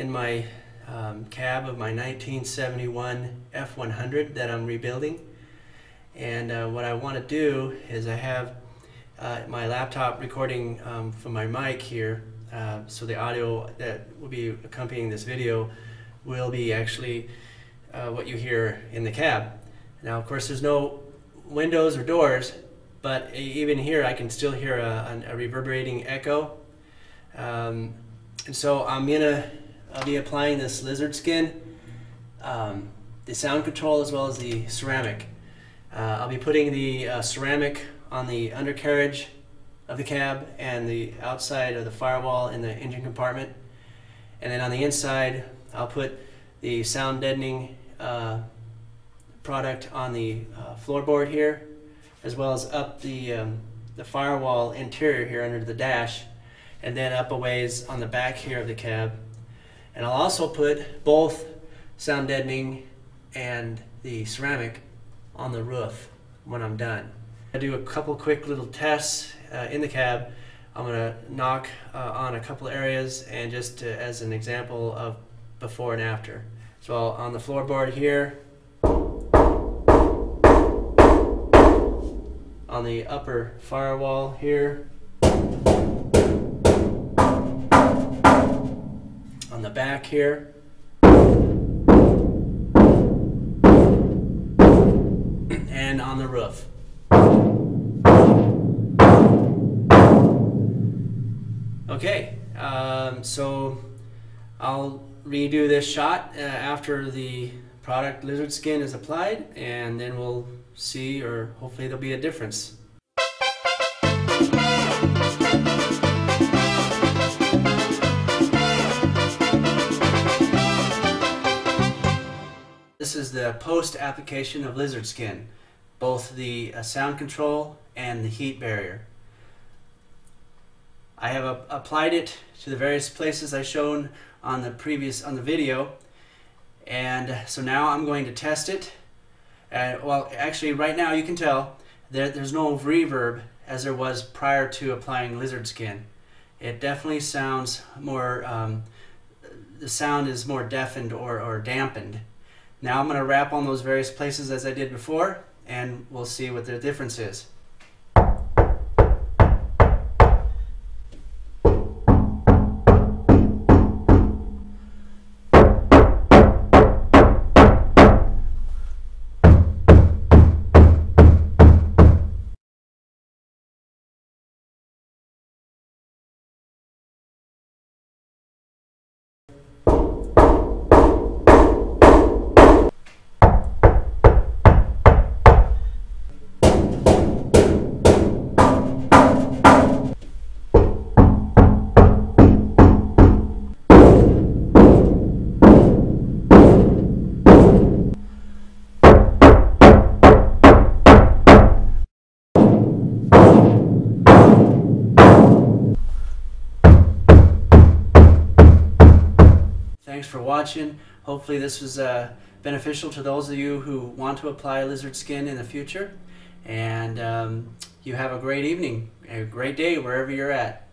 in my cab of my 1971 F100 that I'm rebuilding. And what I want to do is I have my laptop recording from my mic here, so the audio that will be accompanying this video will be actually what you hear in the cab. Now, of course, there's no windows or doors, but even here I can still hear a reverberating echo. And so I'll be applying this lizard skin, the sound control as well as the ceramic. I'll be putting the ceramic on the undercarriage of the cab and the outside of the firewall in the engine compartment. And then on the inside, I'll put the sound deadening product on the floorboard here, as well as up the firewall interior here under the dash, and then up a ways on the back here of the cab. And I'll also put both sound deadening and the ceramic on the roof when I'm done. I do a couple quick little tests in the cab. I'm going to knock on a couple areas, and just as an example of before and after. So on the floorboard here, on the upper firewall here, on the back here, and on the roof. Okay, so I'll redo this shot after the product lizard skin is applied, and then we'll see, or hopefully there'll be a difference. This is the post application of lizard skin, both the sound control and the heat barrier. I have applied it to the various places I shown on the video, and so now I'm going to test it. Well, actually right now you can tell there's no reverb as there was prior to applying lizard skin. It definitely sounds more, the sound is more deafened or dampened. Now I'm going to wrap on those various places as I did before, and we'll see what the difference is. Thanks for watching. Hopefully this was beneficial to those of you who want to apply lizard skin in the future. And you have a great evening, a great day wherever you're at.